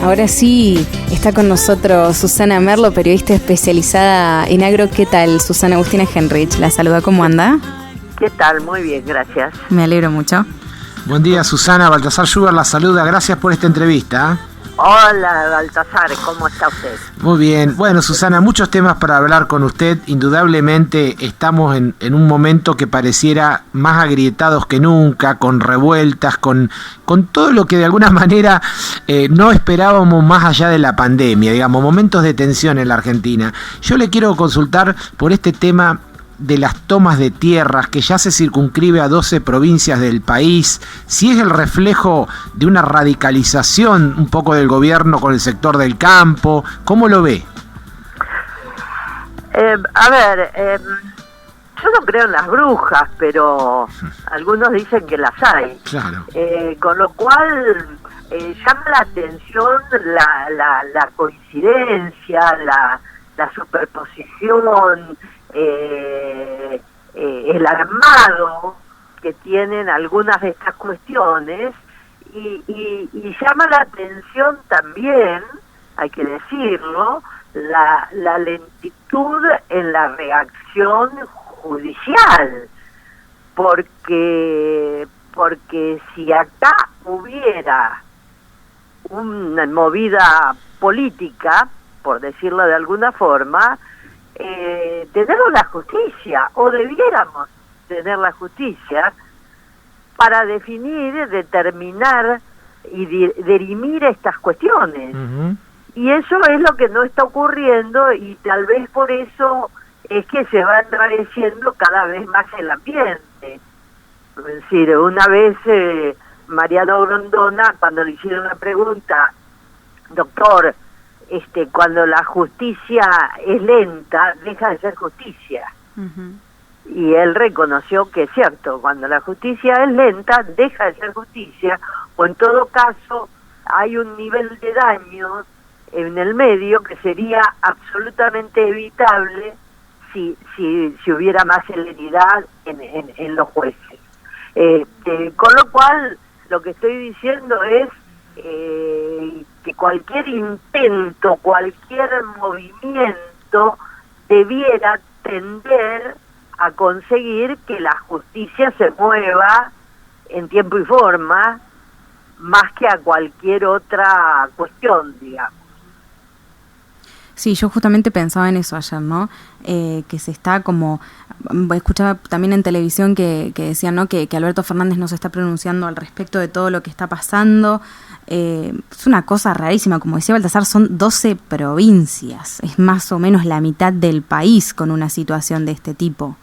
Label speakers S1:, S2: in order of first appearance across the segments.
S1: Ahora sí está con nosotros Susana Merlo, periodista especializada en agro. ¿Qué tal, Susana? Agustina Henrich la saluda. ¿Cómo anda?
S2: ¿Qué tal? Muy bien, gracias.
S1: Me alegro mucho.
S3: Buen día, Susana. Baltasar Schubert la saluda. Gracias por esta entrevista.
S2: Hola, Baltasar, ¿cómo está usted?
S3: Muy bien. Bueno, Susana, muchos temas para hablar con usted. Indudablemente estamos en un momento que pareciera más agrietados que nunca, con revueltas, con todo lo que de alguna manera no esperábamos más allá de la pandemia, digamos, momentos de tensión en la Argentina. Yo le quiero consultar por este tema de las tomas de tierras, que ya se circunscribe a 12 provincias del país, si es el reflejo de una radicalización un poco del gobierno con el sector del campo, ¿cómo lo ve?
S2: Yo no creo en las brujas, pero algunos dicen que las hay.
S3: Claro.
S2: Con lo cual llama la atención la coincidencia, la superposición, el armado que tienen algunas de estas cuestiones y llama la atención también, hay que decirlo, la lentitud en la reacción judicial, porque si acá hubiera una movida política, por decirlo de alguna forma, tenemos la justicia, o debiéramos tener la justicia, para definir, determinar y dirimir estas cuestiones. Uh-huh. Y eso es lo que no está ocurriendo, y tal vez por eso es que se va enrareciendo cada vez más el ambiente. Es decir, una vez Mariano Grondona, cuando le hicieron la pregunta, doctor, cuando la justicia es lenta, deja de ser justicia. Uh-huh. Y él reconoció que es cierto, cuando la justicia es lenta, deja de ser justicia, o en todo caso hay un nivel de daño en el medio que sería absolutamente evitable si hubiera más celeridad en los jueces. Con lo cual, lo que estoy diciendo es que cualquier intento, cualquier movimiento debiera tender a conseguir que la justicia se mueva en tiempo y forma, más que a cualquier otra cuestión, digamos.
S1: Sí, yo justamente pensaba en eso ayer, ¿no? Que se está como... Escuchaba también en televisión que decían, ¿no? Que Alberto Fernández no se está pronunciando al respecto de todo lo que está pasando. Es una cosa rarísima, como decía Baltasar, son 12 provincias, es más o menos la mitad del país con una situación de este tipo.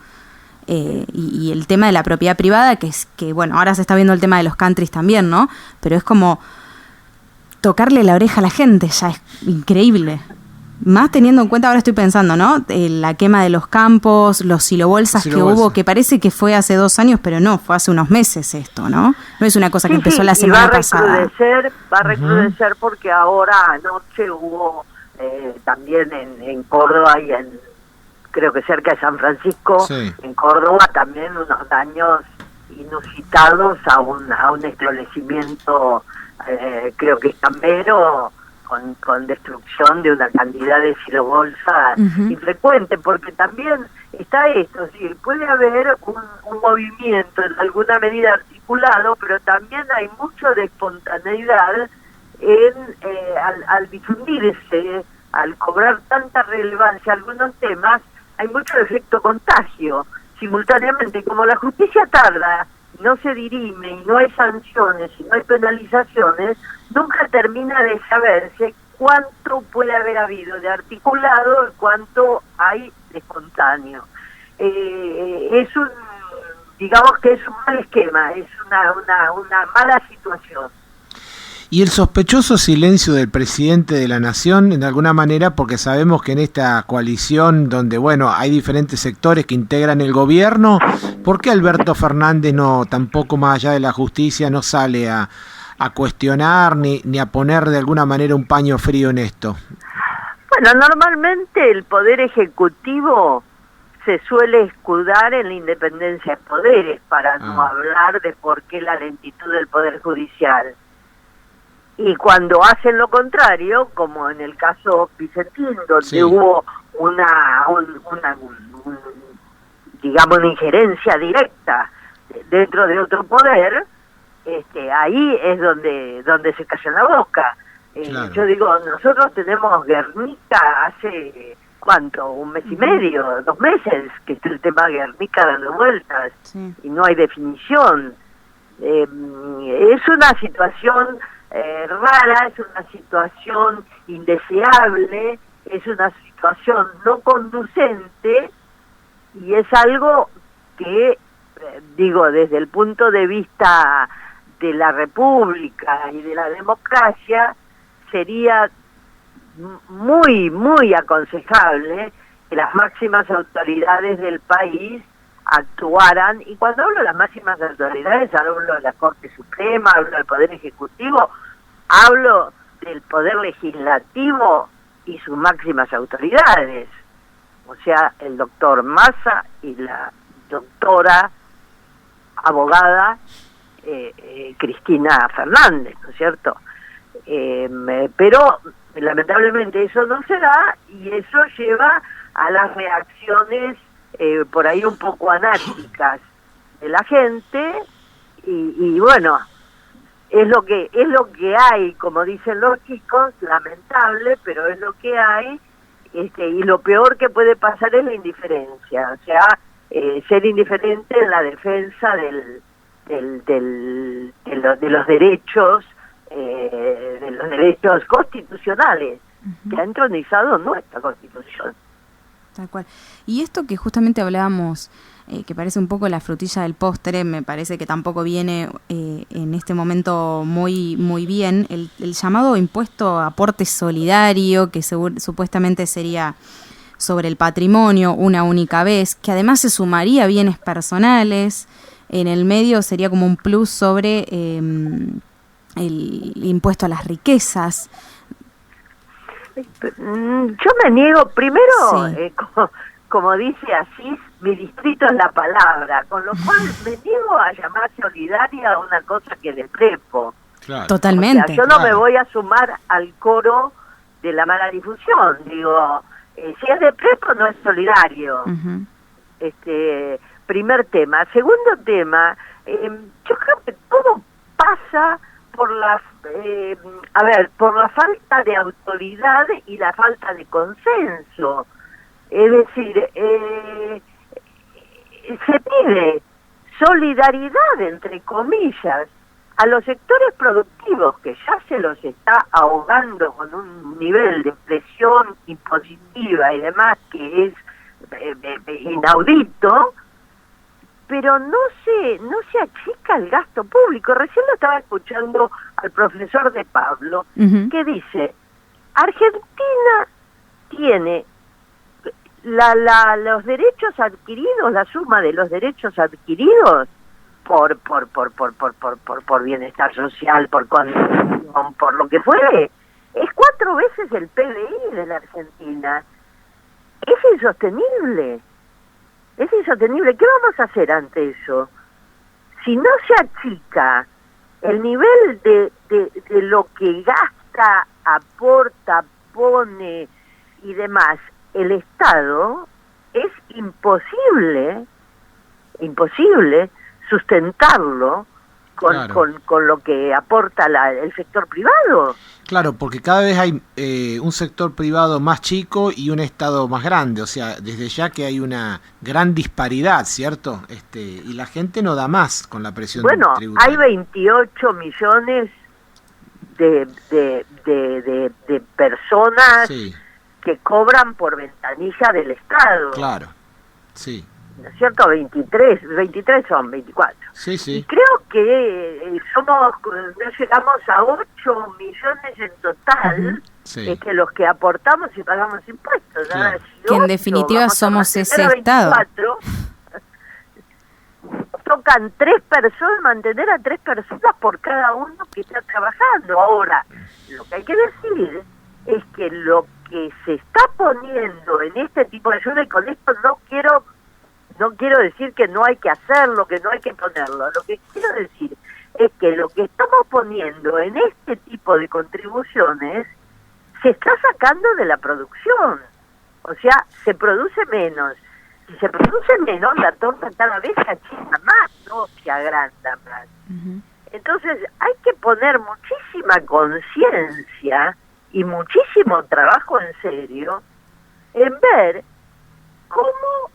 S1: Y el tema de la propiedad privada, que bueno, ahora se está viendo el tema de los countries también, ¿no? Pero es como tocarle la oreja a la gente, ya es increíble. Más teniendo en cuenta, ahora estoy pensando, ¿no? La quema de los campos, los silobolsas que hubo, que parece que fue hace 2 años, pero no, fue hace unos meses esto, ¿no? No es una cosa que empezó la semana pasada.
S2: Va a recrudecer uh-huh. Porque ahora anoche hubo también en Córdoba y creo que cerca de San Francisco, sí. En Córdoba también unos daños inusitados a un establecimiento, creo que es Cambero, con destrucción de una cantidad de silobolsa uh-huh. infrecuente, porque también está esto, sí, puede haber un movimiento en alguna medida articulado, pero también hay mucho de espontaneidad al difundirse, al cobrar tanta relevancia algunos temas, hay mucho efecto contagio simultáneamente. Como la justicia tarda, no se dirime y no hay sanciones y no hay penalizaciones, nunca termina de saberse cuánto puede haber habido de articulado y cuánto hay de espontáneo. Digamos que es un mal esquema, es una mala situación.
S3: Y el sospechoso silencio del presidente de la Nación, en alguna manera, porque sabemos que en esta coalición donde, bueno, hay diferentes sectores que integran el gobierno, ¿por qué Alberto Fernández tampoco más allá de la justicia, no sale a cuestionar ni a poner de alguna manera un paño frío en esto?
S2: Bueno, normalmente el Poder Ejecutivo se suele escudar en la independencia de poderes para no hablar de por qué la lentitud del Poder Judicial. Y cuando hacen lo contrario, como en el caso Vicentín, donde hubo digamos, una injerencia directa dentro de otro poder, ahí es donde se calla la boca.
S3: Claro.
S2: Yo digo, nosotros tenemos Guernica hace, ¿cuánto? Un mes y medio, 2 meses, que está el tema Guernica dando vueltas, y no hay definición. Es una situación rara, es una situación indeseable, es una situación no conducente, y es algo que, digo, desde el punto de vista de la República y de la democracia, sería muy, muy aconsejable que las máximas autoridades del país actuaran, y cuando hablo de las máximas autoridades, hablo de la Corte Suprema, hablo del Poder Ejecutivo, hablo del Poder Legislativo y sus máximas autoridades, o sea, el doctor Massa y la doctora abogada Cristina Fernández, ¿no es cierto? Pero lamentablemente eso no se da, y eso lleva a las reacciones por ahí un poco anárquicas de la gente, y bueno, es lo que hay, como dicen los chicos, lamentable, pero es lo que hay, y lo peor que puede pasar es la indiferencia, o sea, ser indiferente en la defensa de los derechos, constitucionales que ha entronizado nuestra Constitución.
S1: Tal cual. Y esto que justamente hablábamos, que parece un poco la frutilla del postre, me parece que tampoco viene en este momento muy bien, el llamado impuesto aporte solidario, que supuestamente sería sobre el patrimonio una única vez, que además se sumaría a bienes personales, en el medio sería como un plus sobre el impuesto a las riquezas.
S2: Yo me niego, primero, sí. Como dice Asís, mi distrito es la palabra, con lo cual me niego a llamar solidaria a una cosa que de prepo.
S1: Claro. Totalmente.
S2: O sea, yo no me voy a sumar al coro de la mala difusión, digo, si es de prepo no es solidario.
S1: Uh-huh.
S2: Primer tema. Segundo tema, yo creo que todo pasa por por la falta de autoridad y la falta de consenso. Es decir, se pide solidaridad, entre comillas, a los sectores productivos que ya se los está ahogando con un nivel de presión impositiva y demás que es inaudito, pero no se achica el gasto público. Recién lo estaba escuchando al profesor de Pablo, uh-huh, que dice, Argentina tiene los derechos adquiridos, la suma de los derechos adquiridos por bienestar social, por condición, por lo que fuere, es 4 veces el PBI de la Argentina. Es insostenible. Es insostenible. ¿Qué vamos a hacer ante eso? Si no se achica el nivel de lo que gasta, aporta, pone y demás el Estado, es imposible sustentarlo con lo que aporta el sector privado.
S3: Claro, porque cada vez hay un sector privado más chico y un Estado más grande, o sea, desde ya que hay una gran disparidad, ¿cierto? Y la gente no da más con la presión tributaria.
S2: Bueno, hay 28 millones de personas, sí, que cobran por ventanilla del Estado.
S3: Claro, sí.
S2: ¿No es cierto? 23 son 24.
S3: Sí, sí.
S2: Y creo que no llegamos a 8 millones en total, uh-huh, sí, los que aportamos y pagamos impuestos.
S3: Claro.
S1: Que en definitiva somos ese Estado.
S2: Tocan mantener a 3 personas por cada uno que está trabajando. Ahora, lo que hay que decir es que lo que se está poniendo en este tipo de ayuda, y con esto no quiero decir que no hay que hacerlo, que no hay que ponerlo. Lo que quiero decir es que lo que estamos poniendo en este tipo de contribuciones se está sacando de la producción. O sea, se produce menos. Si se produce menos, la torta cada vez se achica más, no se agranda más. Entonces hay que poner muchísima conciencia y muchísimo trabajo en serio en ver cómo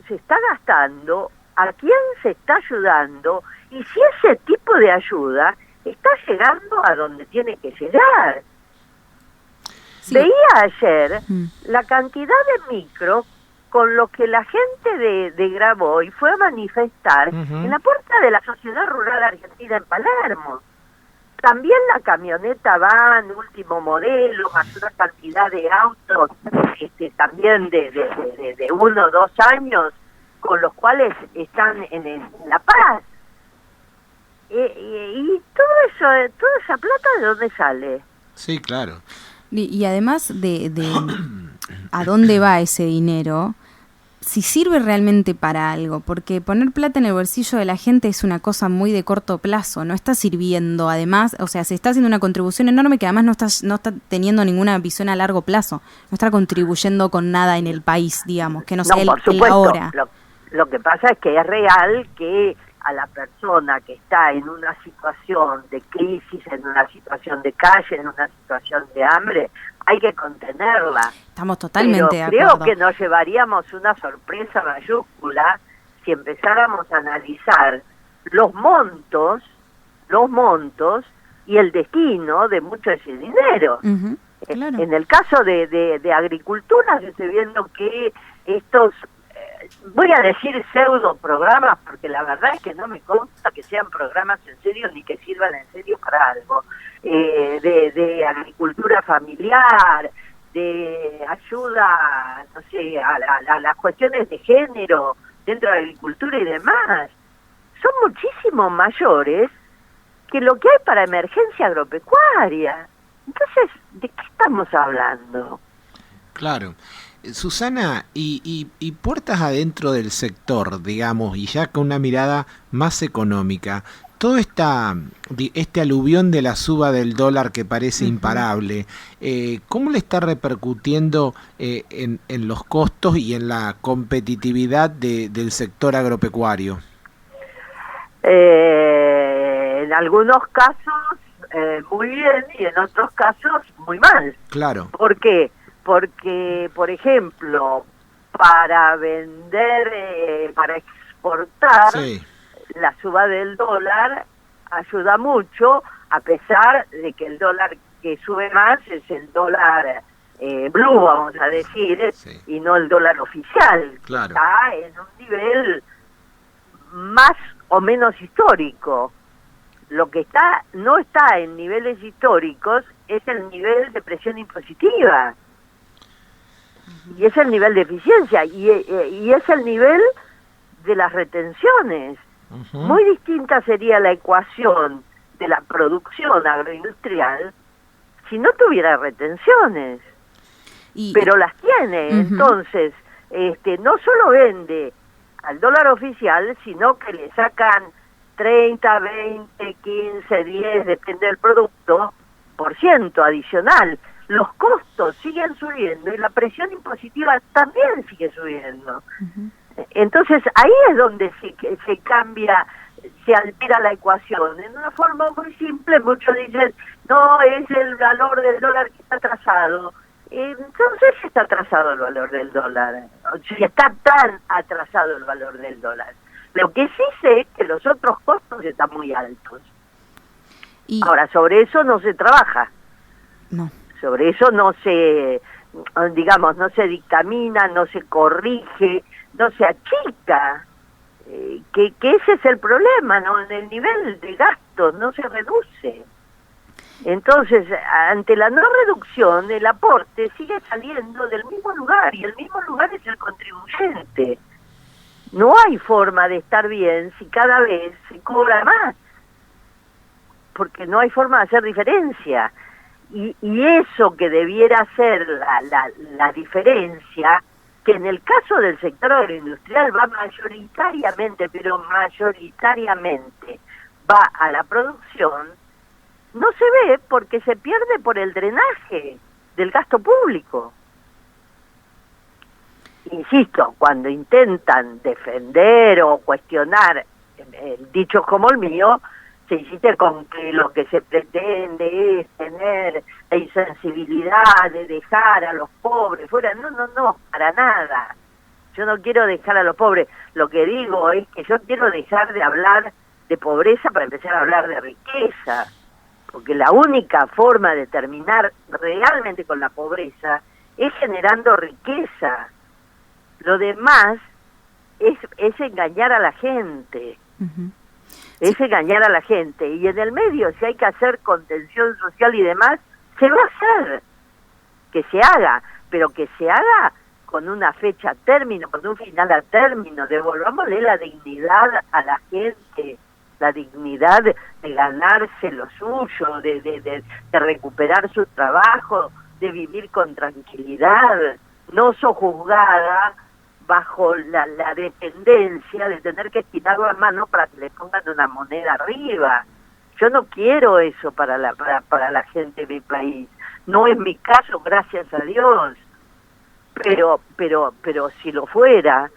S2: se está gastando, a quién se está ayudando y si ese tipo de ayuda está llegando a donde tiene que llegar. Sí. Veía ayer la cantidad de micros con los que la gente de Graboy fue a manifestar en la puerta de la Sociedad Rural Argentina en Palermo. También la camioneta van, último modelo, más una cantidad de autos también de 1 o 2 años, con los cuales están en La Paz. Y todo eso, toda esa plata, ¿de dónde sale?
S3: Sí, claro.
S1: Y además de a dónde va ese dinero, si sirve realmente para algo, porque poner plata en el bolsillo de la gente es una cosa muy de corto plazo, no está sirviendo, además, o sea, se está haciendo una contribución enorme que además no está teniendo ninguna visión a largo plazo, no está contribuyendo con nada en el país, digamos, que no sea el ahora.
S2: Lo que pasa es que es real que a la persona que está en una situación de crisis, en una situación de calle, en una situación de hambre, hay que contenerla.
S1: Estamos totalmente de
S2: acuerdo. Creo que nos llevaríamos una sorpresa mayúscula si empezáramos a analizar los montos y el destino de mucho de ese dinero.
S1: Claro.
S2: En el caso de agricultura, yo estoy viendo que estos, voy a decir pseudo programas, porque la verdad es que no me consta que sean programas en serio ni que sirvan en serio para algo, de agricultura familiar, de ayuda, no sé, a las cuestiones de género dentro de la agricultura y demás, son muchísimo mayores que lo que hay para emergencia agropecuaria. Entonces, ¿de qué estamos hablando?
S3: Claro. Susana, y puertas adentro del sector, digamos, y ya con una mirada más económica, todo este aluvión de la suba del dólar que parece imparable, ¿cómo le está repercutiendo en los costos y en la competitividad del sector agropecuario?
S2: En algunos casos muy bien y en otros casos muy mal.
S3: Claro.
S2: ¿Por qué? Porque, por ejemplo, para vender, para exportar, sí, la suba del dólar ayuda mucho, a pesar de que el dólar que sube más es el dólar blue, vamos a decir, sí, y no el dólar oficial, claro, que está en un nivel más o menos histórico. Lo que no está en niveles históricos es el nivel de presión impositiva. Y es el nivel de eficiencia, y es el nivel de las retenciones. Muy distinta sería la ecuación de la producción agroindustrial si no tuviera retenciones. Pero las tiene, entonces no solo vende al dólar oficial, sino que le sacan 30, 20, 15, 10, depende del producto, por ciento adicional. Los costos siguen subiendo y la presión impositiva también sigue subiendo. Entonces ahí es donde se cambia, se altera la ecuación. En una forma muy simple, muchos dicen, no, es el valor del dólar que está atrasado. Entonces está atrasado el valor del dólar. O sea, está tan atrasado el valor del dólar. Lo que sí sé es que los otros costos están muy altos. Ahora, sobre eso no se trabaja.
S1: No.
S2: Sobre eso no se, digamos, no se dictamina, no se corrige, no se achica, que ese es el problema, ¿no? En el nivel de gasto no se reduce. Entonces, ante la no reducción, el aporte sigue saliendo del mismo lugar, y el mismo lugar es el contribuyente. No hay forma de estar bien si cada vez se cobra más, porque no hay forma de hacer diferencia. Y eso que debiera ser la diferencia, que en el caso del sector agroindustrial va mayoritariamente, pero mayoritariamente, va a la producción, no se ve porque se pierde por el drenaje del gasto público. Insisto, cuando intentan defender o cuestionar dichos como el mío, se insiste con que lo que se pretende es tener la insensibilidad de dejar a los pobres fuera. No, para nada. Yo no quiero dejar a los pobres. Lo que digo es que yo quiero dejar de hablar de pobreza para empezar a hablar de riqueza. Porque la única forma de terminar realmente con la pobreza es generando riqueza. Lo demás es engañar a la gente. Es engañar a la gente. Y en el medio, si hay que hacer contención social y demás, se va a hacer. Que se haga, pero que se haga con una fecha a término, con un final a término. Devolvámosle la dignidad a la gente, la dignidad de ganarse lo suyo, de recuperar su trabajo, de vivir con tranquilidad, no sojuzgada bajo la dependencia de tener que estirar la mano para que le pongan una moneda arriba. Yo no quiero eso para la gente de mi país. No es mi caso, gracias a Dios. Pero si lo fuera,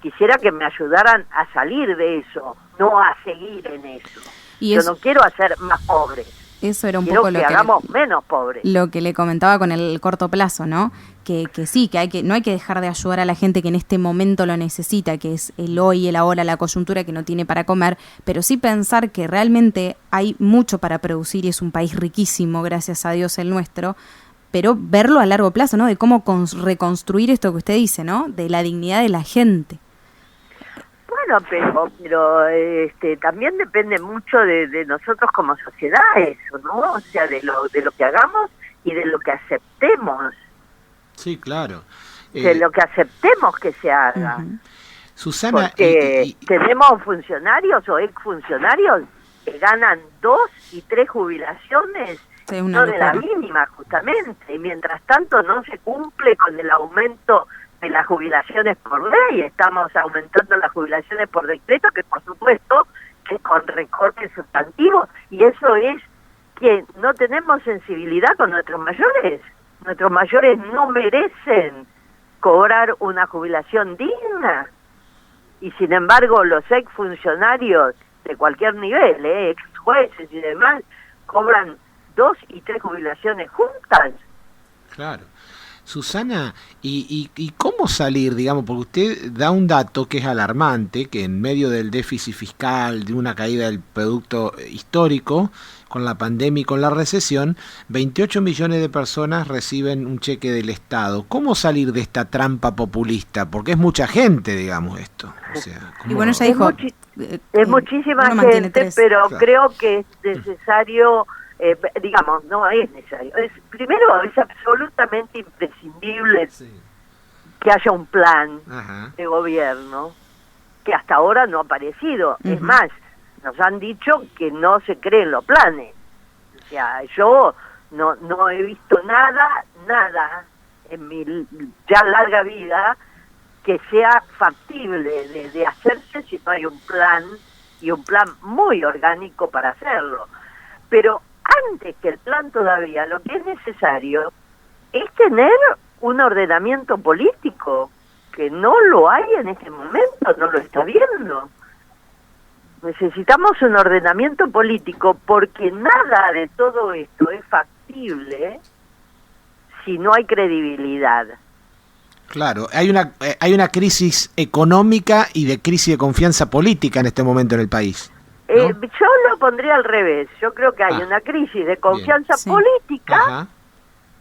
S2: quisiera que me ayudaran a salir de eso, no a seguir en eso. Yo no quiero hacer más pobres.
S1: Eso era un
S2: quiero
S1: poco lo que
S2: hagamos menos pobres.
S1: Lo que le comentaba con el corto plazo, ¿no? Que sí, que no hay que dejar de ayudar a la gente que en este momento lo necesita, que es el hoy, el ahora, la coyuntura, que no tiene para comer, pero sí pensar que realmente hay mucho para producir y es un país riquísimo, gracias a Dios el nuestro, pero verlo a largo plazo, ¿no? De cómo reconstruir esto que usted dice, ¿no? De la dignidad de la gente.
S2: Bueno, pero también depende mucho de nosotros como sociedad eso, ¿no? O sea, de lo que hagamos y de lo que aceptemos.
S3: Sí, claro.
S2: De lo que aceptemos que se haga.
S3: Susana,
S2: porque tenemos funcionarios o exfuncionarios que ganan 2 y 3 jubilaciones,
S1: sí,
S2: no de la mínima justamente, y mientras tanto no se cumple con el aumento de las jubilaciones por ley. Estamos aumentando las jubilaciones por decreto, que por supuesto que con recortes sustantivos, y eso es que no tenemos sensibilidad con nuestros mayores. Nuestros mayores no merecen cobrar una jubilación digna, y sin embargo los exfuncionarios de cualquier nivel, ex jueces y demás, cobran 2 y 3 jubilaciones juntas.
S3: Claro. Susana, ¿y cómo salir, digamos, porque usted da un dato que es alarmante, que en medio del déficit fiscal, de una caída del producto histórico, con la pandemia y con la recesión, 28 millones de personas reciben un cheque del Estado. ¿Cómo salir de esta trampa populista? Porque es mucha gente, digamos, esto. O sea,
S1: y bueno, ella dijo...
S2: Es muchísima gente, pero claro, creo que es necesario... digamos, no es necesario. Primero, es absolutamente imprescindible que haya un plan de gobierno que hasta ahora no ha aparecido. Es más, nos han dicho que no se creen los planes. O sea, yo no he visto nada en mi ya larga vida que sea factible de hacerse si no hay un plan, y un plan muy orgánico para hacerlo. Pero antes que el plan todavía, lo que es necesario es tener un ordenamiento político, que no lo hay en este momento, no lo está viendo. Necesitamos un ordenamiento político porque nada de todo esto es factible si no hay credibilidad.
S3: Claro, hay una crisis económica y de crisis de confianza política en este momento en el país, ¿no?
S2: Yo lo pondría al revés. Yo creo que hay una crisis de confianza política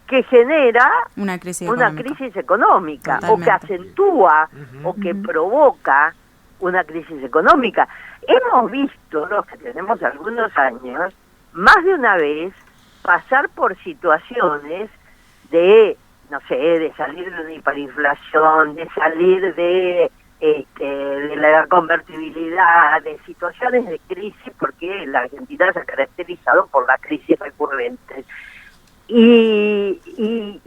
S2: que genera una crisis económica o que acentúa o que provoca una crisis económica. Hemos visto, los que tenemos algunos años, más de una vez pasar por situaciones de, no sé, de salir de una hiperinflación, de salir de la convertibilidad, de situaciones de crisis, porque la Argentina se ha caracterizado por la crisis recurrente. Y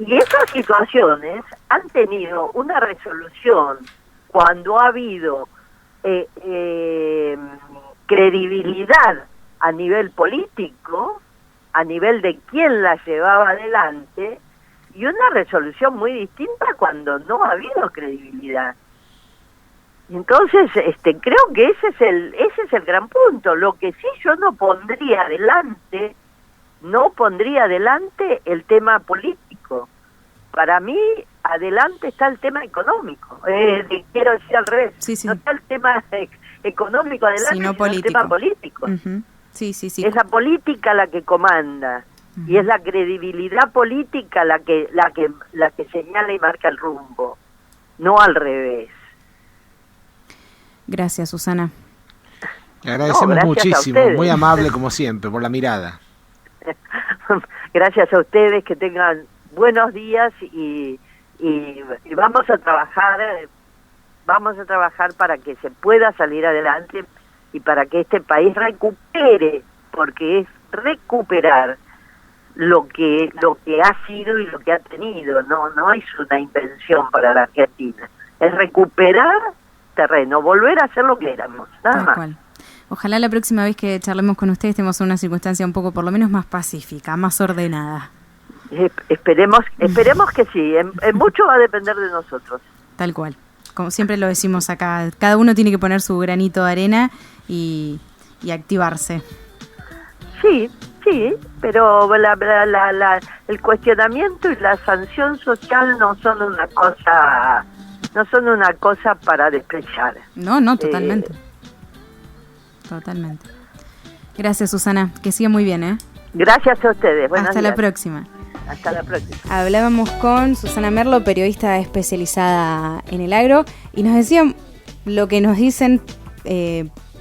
S2: esas situaciones han tenido una resolución cuando ha habido credibilidad a nivel político, a nivel de quién la llevaba adelante, y una resolución muy distinta cuando no ha habido credibilidad. Entonces, creo que ese es el gran punto. Lo que sí yo no pondría adelante el tema político. Para mí, adelante está el tema económico. Quiero decir al revés.
S1: Sí.
S2: No está el tema económico adelante, sino el tema político.
S1: Uh-huh. Sí.
S2: Es la política la que comanda. Uh-huh. Y es la credibilidad política la que señala y marca el rumbo. No al revés.
S1: Gracias, Susana.
S3: Le agradecemos muchísimo, muy amable como siempre, por la mirada.
S2: Gracias a ustedes, que tengan buenos días y vamos a trabajar para que se pueda salir adelante y para que este país recupere, porque es recuperar lo que ha sido y lo que ha tenido. No es una invención para la Argentina, es recuperar terreno, volver a ser lo que éramos, nada más.
S1: Cual. Ojalá la próxima vez que charlemos con ustedes estemos en una circunstancia un poco, por lo menos, más pacífica, más ordenada.
S2: Esperemos que sí, en mucho va a depender de nosotros.
S1: Tal cual, como siempre lo decimos acá, cada uno tiene que poner su granito de arena y activarse. Sí,
S2: pero el cuestionamiento y la sanción social no son una cosa para despreciar.
S1: No, totalmente. Totalmente. Gracias, Susana, que siga muy bien, ¿eh?
S2: Gracias a ustedes. Buenos
S1: Hasta
S2: días.
S1: La próxima.
S2: Hasta la próxima.
S1: Hablábamos con Susana Merlo, periodista especializada en el agro, y nos decían lo que nos dicen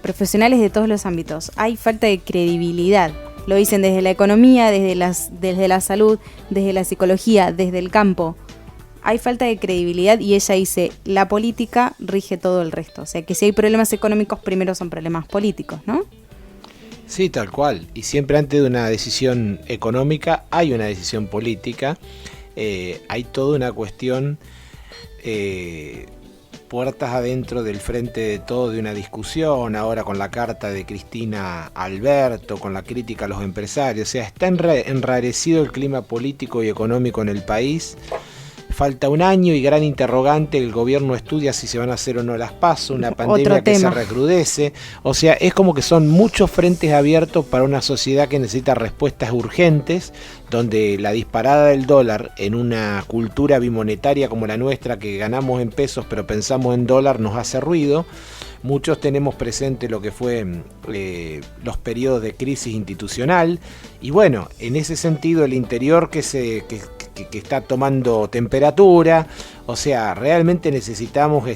S1: profesionales de todos los ámbitos. Hay falta de credibilidad. Lo dicen desde la economía, desde la salud, desde la psicología, desde el campo. Hay falta de credibilidad y ella dice, la política rige todo el resto. O sea, que si hay problemas económicos, primero son problemas políticos, ¿no?
S3: Sí, tal cual. Y siempre antes de una decisión económica hay una decisión política. Hay toda una cuestión puertas adentro del frente de todo de una discusión, ahora con la carta de Cristina Alberto, con la crítica a los empresarios. O sea, está enrarecido el clima político y económico en el país. Falta un año y gran interrogante, el gobierno estudia si se van a hacer o no las PASO, una pandemia que se recrudece. O sea, es como que son muchos frentes abiertos para una sociedad que necesita respuestas urgentes, donde la disparada del dólar en una cultura bimonetaria como la nuestra, que ganamos en pesos pero pensamos en dólar, nos hace ruido. Muchos tenemos presente lo que fue los periodos de crisis institucional y bueno, en ese sentido el interior que está tomando temperatura, o sea, realmente necesitamos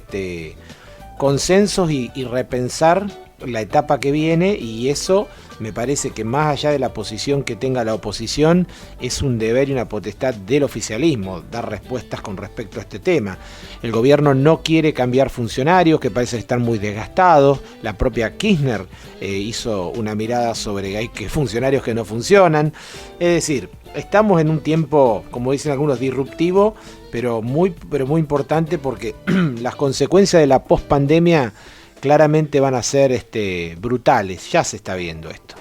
S3: consensos y repensar la etapa que viene, y eso me parece que más allá de la posición que tenga la oposición, es un deber y una potestad del oficialismo dar respuestas con respecto a este tema. El gobierno no quiere cambiar funcionarios que parecen estar muy desgastados. La propia Kirchner hizo una mirada sobre hay que funcionarios que no funcionan. Es decir, estamos en un tiempo, como dicen algunos, disruptivo, pero muy importante, porque las consecuencias de la pospandemia claramente van a ser brutales. Ya se está viendo esto.